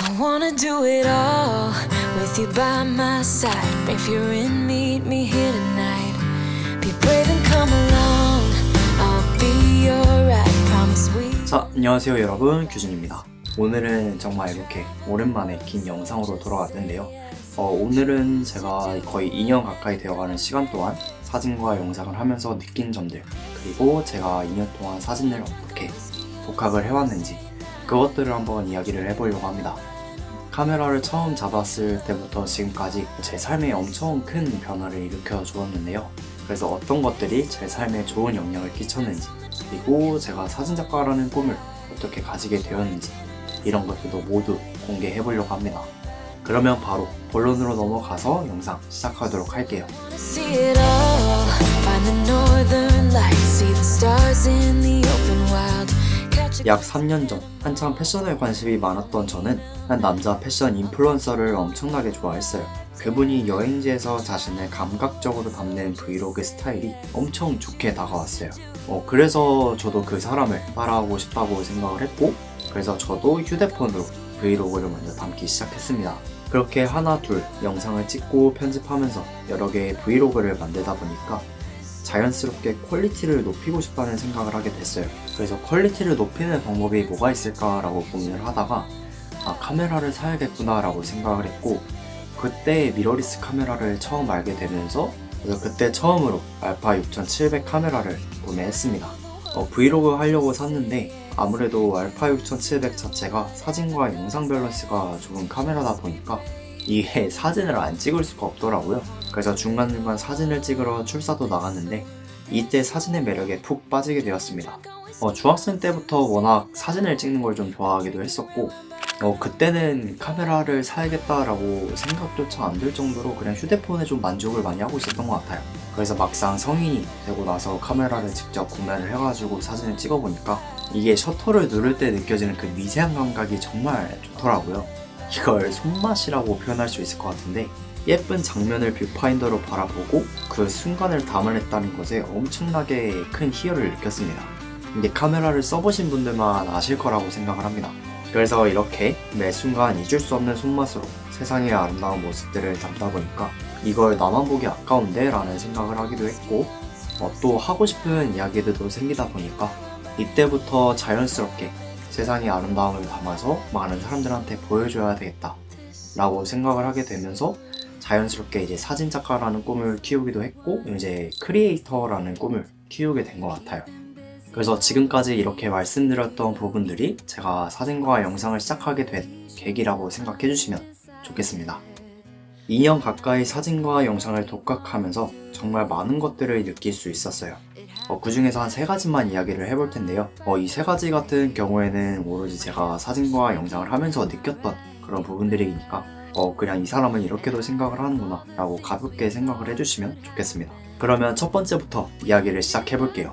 I wanna do it all with you by my side. If you're in, meet me here tonight. Be brave and come along. I'll be your right. Promise we. 자, 안녕하세요 여러분, 규준입니다. 오늘은 정말 이렇게 오랜만에 긴 영상으로 돌아왔는데요. 오늘은 제가 거의 2년 가까이 되어가는 시간 동안 사진과 영상을 하면서 느낀 점들, 그리고 제가 2년 동안 사진을 어떻게 독학을 해왔는지 그것들을 한번 이야기를 해보려고 합니다. 카메라를 처음 잡았을 때부터 지금까지 제 삶에 엄청 큰 변화를 일으켜 주었는데요. 그래서 어떤 것들이 제 삶에 좋은 영향을 끼쳤는지, 그리고 제가 사진작가라는 꿈을 어떻게 가지게 되었는지, 이런 것들도 모두 공개해보려고 합니다. 그러면 바로 본론으로 넘어가서 영상 시작하도록 할게요. 약 3년 전 한참 패션에 관심이 많았던 저는 한 남자 패션 인플루언서를 엄청나게 좋아했어요. 그분이 여행지에서 자신을 감각적으로 담는 브이로그 스타일이 엄청 좋게 다가왔어요. 그래서 저도 그 사람을 따라하고 싶다고 생각을 했고, 그래서 저도 휴대폰으로 브이로그를 먼저 담기 시작했습니다. 그렇게 하나 둘 영상을 찍고 편집하면서 여러 개의 브이로그를 만들다 보니까 자연스럽게 퀄리티를 높이고 싶다는 생각을 하게 됐어요. 그래서 퀄리티를 높이는 방법이 뭐가 있을까라고 고민을 하다가 카메라를 사야겠구나 라고 생각을 했고, 그때 미러리스 카메라를 처음 알게 되면서 그때 처음으로 알파 6700 카메라를 구매했습니다. 브이로그 하려고 샀는데 아무래도 알파 6700 자체가 사진과 영상 밸런스가 좋은 카메라다 보니까 이게 사진을 안 찍을 수가 없더라고요. 그래서 중간중간 사진을 찍으러 출사도 나갔는데 이때 사진의 매력에 푹 빠지게 되었습니다. 중학생 때부터 워낙 사진을 찍는 걸 좀 좋아하기도 했었고, 그때는 카메라를 사야겠다라고 생각조차 안 들 정도로 그냥 휴대폰에 좀 만족을 많이 하고 있었던 것 같아요. 그래서 막상 성인이 되고 나서 카메라를 직접 구매를 해가지고 사진을 찍어보니까 이게 셔터를 누를 때 느껴지는 그 미세한 감각이 정말 좋더라고요. 이걸 손맛이라고 표현할 수 있을 것 같은데, 예쁜 장면을 뷰파인더로 바라보고 그 순간을 담아냈다는 것에 엄청나게 큰 희열을 느꼈습니다. 근데 카메라를 써보신 분들만 아실 거라고 생각을 합니다. 그래서 이렇게 매 순간 잊을 수 없는 손맛으로 세상의 아름다운 모습들을 담다 보니까 이걸 나만 보기 아까운데 라는 생각을 하기도 했고, 또 하고 싶은 이야기들도 생기다 보니까 이때부터 자연스럽게 세상의 아름다움을 담아서 많은 사람들한테 보여줘야 되겠다 라고 생각을 하게 되면서 자연스럽게 이제 사진작가라는 꿈을 키우기도 했고, 이제 크리에이터라는 꿈을 키우게 된 것 같아요. 그래서 지금까지 이렇게 말씀드렸던 부분들이 제가 사진과 영상을 시작하게 된 계기라고 생각해 주시면 좋겠습니다. 2년 가까이 사진과 영상을 독학하면서 정말 많은 것들을 느낄 수 있었어요. 그 중에서 한 3가지만 이야기를 해볼 텐데요. 이 3가지 같은 경우에는 오로지 제가 사진과 영상을 하면서 느꼈던 그런 부분들이니까 그냥 이 사람은 이렇게도 생각을 하는구나 라고 가볍게 생각을 해주시면 좋겠습니다. 그러면 첫 번째부터 이야기를 시작해볼게요.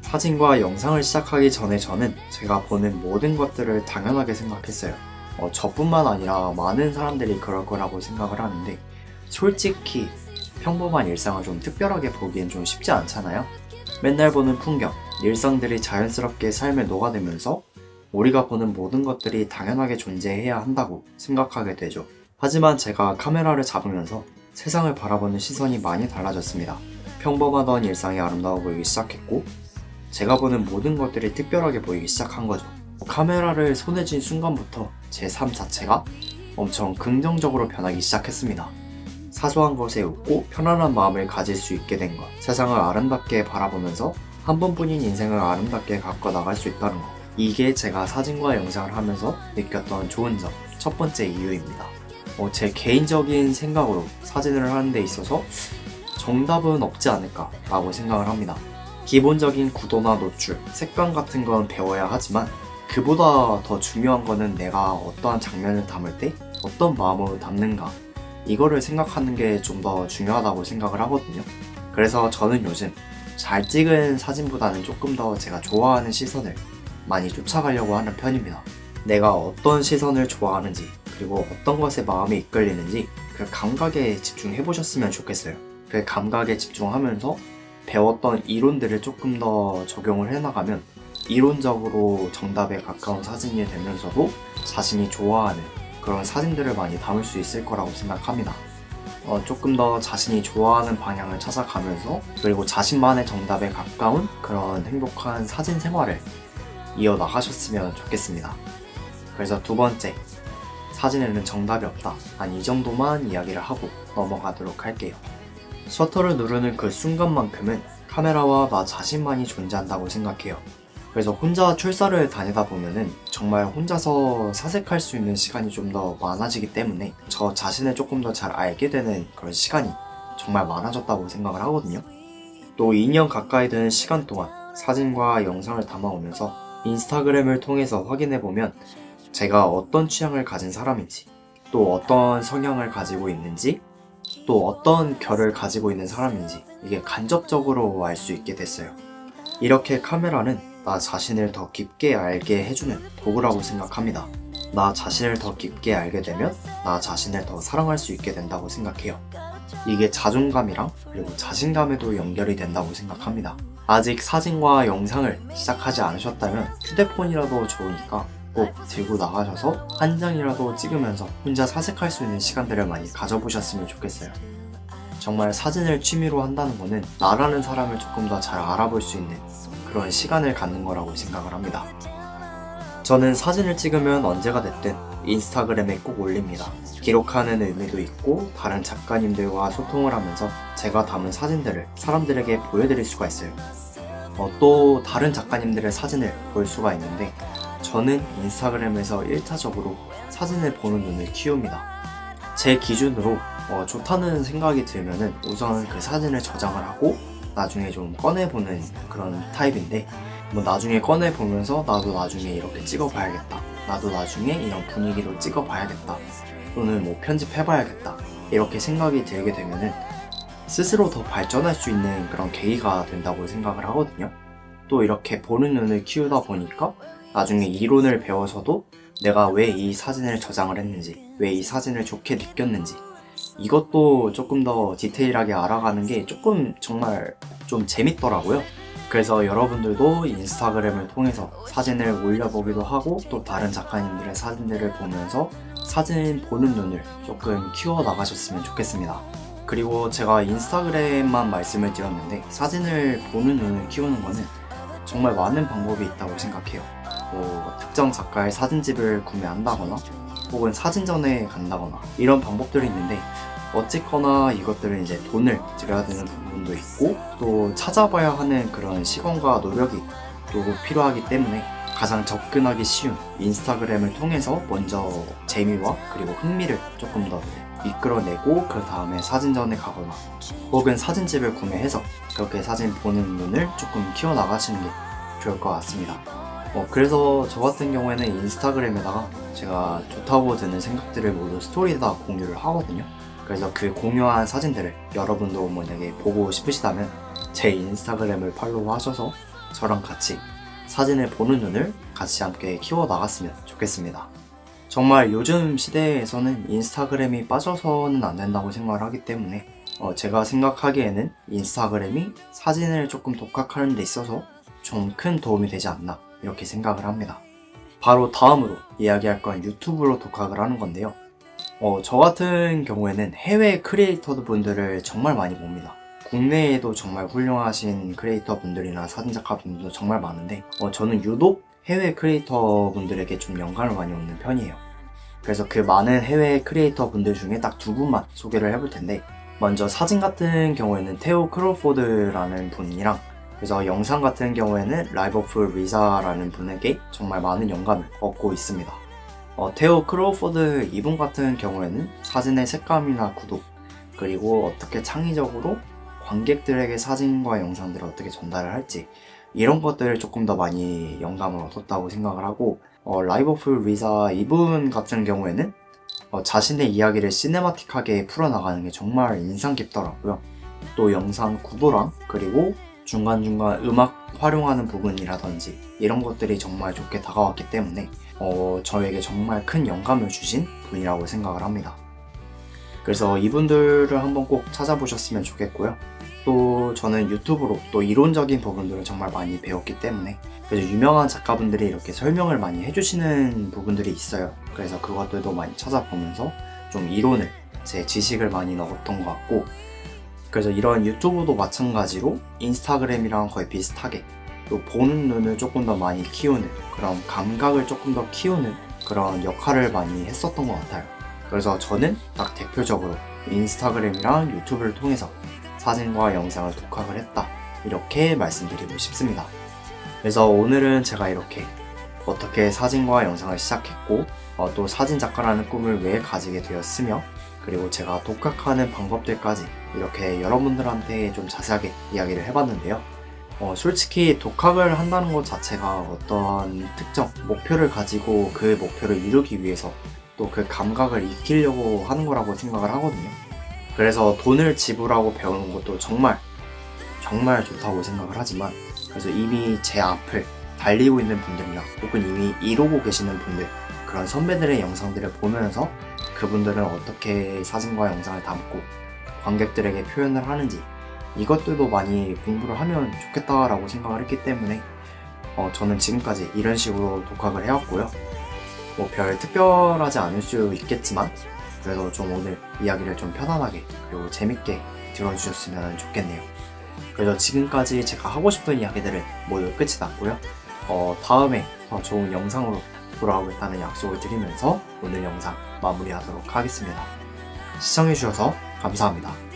사진과 영상을 시작하기 전에 저는 제가 보는 모든 것들을 당연하게 생각했어요. 저뿐만 아니라 많은 사람들이 그럴 거라고 생각을 하는데, 솔직히 평범한 일상을 좀 특별하게 보기엔 좀 쉽지 않잖아요. 맨날 보는 풍경, 일상들이 자연스럽게 삶에 녹아들면서 우리가 보는 모든 것들이 당연하게 존재해야 한다고 생각하게 되죠. 하지만 제가 카메라를 잡으면서 세상을 바라보는 시선이 많이 달라졌습니다. 평범하던 일상이 아름다워 보이기 시작했고, 제가 보는 모든 것들이 특별하게 보이기 시작한 거죠. 카메라를 손에 쥔 순간부터 제 삶 자체가 엄청 긍정적으로 변하기 시작했습니다. 사소한 것에 웃고 편안한 마음을 가질 수 있게 된 것, 세상을 아름답게 바라보면서 한 번뿐인 인생을 아름답게 가꿔 나갈 수 있다는 것, 이게 제가 사진과 영상을 하면서 느꼈던 좋은 점, 첫 번째 이유입니다. 제 개인적인 생각으로 사진을 하는 데 있어서 정답은 없지 않을까 라고 생각을 합니다. 기본적인 구도나 노출, 색감 같은 건 배워야 하지만 그보다 더 중요한 거는 내가 어떠한 장면을 담을 때 어떤 마음으로 담는가, 이거를 생각하는 게 좀 더 중요하다고 생각을 하거든요. 그래서 저는 요즘 잘 찍은 사진보다는 조금 더 제가 좋아하는 시선을 많이 쫓아가려고 하는 편입니다. 내가 어떤 시선을 좋아하는지, 그리고 어떤 것에 마음이 이끌리는지 그 감각에 집중해 보셨으면 좋겠어요. 그 감각에 집중하면서 배웠던 이론들을 조금 더 적용을 해나가면 이론적으로 정답에 가까운 사진이 되면서도 자신이 좋아하는 그런 사진들을 많이 담을 수 있을 거라고 생각합니다. 조금 더 자신이 좋아하는 방향을 찾아가면서 그리고 자신만의 정답에 가까운 그런 행복한 사진 생활을 이어나가셨으면 좋겠습니다. 그래서 두 번째, 사진에는 정답이 없다. 한 이 정도만 이야기를 하고 넘어가도록 할게요. 셔터를 누르는 그 순간만큼은 카메라와 나 자신만이 존재한다고 생각해요. 그래서 혼자 출사를 다니다 보면은 정말 혼자서 사색할 수 있는 시간이 좀 더 많아지기 때문에 저 자신을 조금 더 잘 알게 되는 그런 시간이 정말 많아졌다고 생각을 하거든요. 또 2년 가까이 되는 시간 동안 사진과 영상을 담아오면서 인스타그램을 통해서 확인해보면 제가 어떤 취향을 가진 사람인지, 또 어떤 성향을 가지고 있는지, 또 어떤 결을 가지고 있는 사람인지 이게 간접적으로 알 수 있게 됐어요. 이렇게 카메라는 나 자신을 더 깊게 알게 해주는 도구라고 생각합니다. 나 자신을 더 깊게 알게 되면 나 자신을 더 사랑할 수 있게 된다고 생각해요. 이게 자존감이랑 그리고 자신감에도 연결이 된다고 생각합니다. 아직 사진과 영상을 시작하지 않으셨다면 휴대폰이라도 좋으니까 꼭 들고 나가셔서 한 장이라도 찍으면서 혼자 사색할 수 있는 시간들을 많이 가져보셨으면 좋겠어요. 정말 사진을 취미로 한다는 거는 나라는 사람을 조금 더 잘 알아볼 수 있는 그런 시간을 갖는 거라고 생각을 합니다. 저는 사진을 찍으면 언제가 됐든 인스타그램에 꼭 올립니다. 기록하는 의미도 있고 다른 작가님들과 소통을 하면서 제가 담은 사진들을 사람들에게 보여드릴 수가 있어요. 또 다른 작가님들의 사진을 볼 수가 있는데 저는 인스타그램에서 1차적으로 사진을 보는 눈을 키웁니다. 제 기준으로 좋다는 생각이 들면은 우선 그 사진을 저장을 하고 나중에 좀 꺼내보는 그런 타입인데 나중에 꺼내보면서 나도 나중에 이렇게 찍어봐야겠다, 나도 나중에 이런 분위기로 찍어봐야겠다, 또는 편집해봐야겠다 이렇게 생각이 들게 되면은 스스로 더 발전할 수 있는 그런 계기가 된다고 생각을 하거든요. 또 이렇게 보는 눈을 키우다 보니까 나중에 이론을 배워서도 내가 왜 이 사진을 저장을 했는지, 왜 이 사진을 좋게 느꼈는지 이것도 조금 더 디테일하게 알아가는 게 조금 정말 좀 재밌더라고요. 그래서 여러분들도 인스타그램을 통해서 사진을 올려보기도 하고 또 다른 작가님들의 사진들을 보면서 사진 보는 눈을 조금 키워나가셨으면 좋겠습니다. 그리고 제가 인스타그램만 말씀을 드렸는데 사진을 보는 눈을 키우는 거는 정말 많은 방법이 있다고 생각해요. 특정 작가의 사진집을 구매한다거나 혹은 사진전에 간다거나 이런 방법들이 있는데 어쨌거나 이것들은 이제 돈을 들여야 되는 부분도 있고 또 찾아봐야 하는 그런 시간과 노력이 또 필요하기 때문에 가장 접근하기 쉬운 인스타그램을 통해서 먼저 재미와 그리고 흥미를 조금 더 이끌어내고 그 다음에 사진전에 가거나 혹은 사진집을 구매해서 그렇게 사진 보는 눈을 조금 키워나가시는 게 좋을 것 같습니다. 그래서 저 같은 경우에는 인스타그램에다가 제가 좋다고 드는 생각들을 모두 스토리에다 공유를 하거든요. 그래서 그 공유한 사진들을 여러분도 만약에 보고 싶으시다면 제 인스타그램을 팔로우 하셔서 저랑 같이 사진을 보는 눈을 같이 함께 키워나갔으면 좋겠습니다. 정말 요즘 시대에서는 인스타그램이 빠져서는 안 된다고 생각을 하기 때문에 제가 생각하기에는 인스타그램이 사진을 조금 독학하는 데 있어서 좀 큰 도움이 되지 않나 이렇게 생각을 합니다. 바로 다음으로 이야기할 건 유튜브로 독학을 하는 건데요. 저 같은 경우에는 해외 크리에이터 분들을 정말 많이 봅니다. 국내에도 정말 훌륭하신 크리에이터 분들이나 사진작가 분들도 정말 많은데 저는 유독 해외 크리에이터 분들에게 좀 영감을 많이 얻는 편이에요. 그래서 그 많은 해외 크리에이터 분들 중에 딱 두 분만 소개를 해볼 텐데 먼저 사진 같은 경우에는 테오 크로포드라는 분이랑 그래서 영상 같은 경우에는 라이브 오프 리사라는 분에게 정말 많은 영감을 얻고 있습니다. 테오 크로포드 이분 같은 경우에는 사진의 색감이나 구도 그리고 어떻게 창의적으로 관객들에게 사진과 영상들을 어떻게 전달을 할지 이런 것들을 조금 더 많이 영감을 얻었다고 생각을 하고 라이브 오프 리사 이분 같은 경우에는 자신의 이야기를 시네마틱하게 풀어나가는 게 정말 인상 깊더라고요. 또 영상 구도랑 그리고 중간중간 음악 활용하는 부분이라든지 이런 것들이 정말 좋게 다가왔기 때문에 저에게 정말 큰 영감을 주신 분이라고 생각을 합니다. 그래서 이분들을 한번 꼭 찾아보셨으면 좋겠고요. 또 저는 유튜브로 또 이론적인 부분들을 정말 많이 배웠기 때문에 그래서 유명한 작가분들이 이렇게 설명을 많이 해주시는 부분들이 있어요. 그래서 그것들도 많이 찾아보면서 좀 이론을, 제 지식을 많이 넣었던 것 같고, 그래서 이런 유튜브도 마찬가지로 인스타그램이랑 거의 비슷하게 또 보는 눈을 조금 더 많이 키우는, 그런 감각을 조금 더 키우는 그런 역할을 많이 했었던 것 같아요. 그래서 저는 딱 대표적으로 인스타그램이랑 유튜브를 통해서 사진과 영상을 독학을 했다, 이렇게 말씀드리고 싶습니다. 그래서 오늘은 제가 이렇게 어떻게 사진과 영상을 시작했고 또 사진작가라는 꿈을 왜 가지게 되었으며, 그리고 제가 독학하는 방법들까지 이렇게 여러분들한테 좀 자세하게 이야기를 해봤는데요. 솔직히 독학을 한다는 것 자체가 어떤 특정 목표를 가지고 그 목표를 이루기 위해서 또 그 감각을 익히려고 하는 거라고 생각을 하거든요. 그래서 돈을 지불하고 배우는 것도 정말 좋다고 생각을 하지만, 그래서 이미 제 앞을 달리고 있는 분들이나 혹은 이미 이루고 계시는 분들, 그런 선배들의 영상들을 보면서 그분들은 어떻게 사진과 영상을 담고 관객들에게 표현을 하는지, 이것들도 많이 공부를 하면 좋겠다라고 생각을 했기 때문에 저는 지금까지 이런 식으로 독학을 해왔고요. 뭐 별 특별하지 않을 수 있겠지만 그래도 좀 오늘 이야기를 좀 편안하게 그리고 재밌게 들어주셨으면 좋겠네요. 그래서 지금까지 제가 하고 싶은 이야기들은 모두 끝이 났고요. 다음에 더 좋은 영상으로 돌아오겠다는 약속을 드리면서 오늘 영상 마무리하도록 하겠습니다. 시청해주셔서 감사합니다.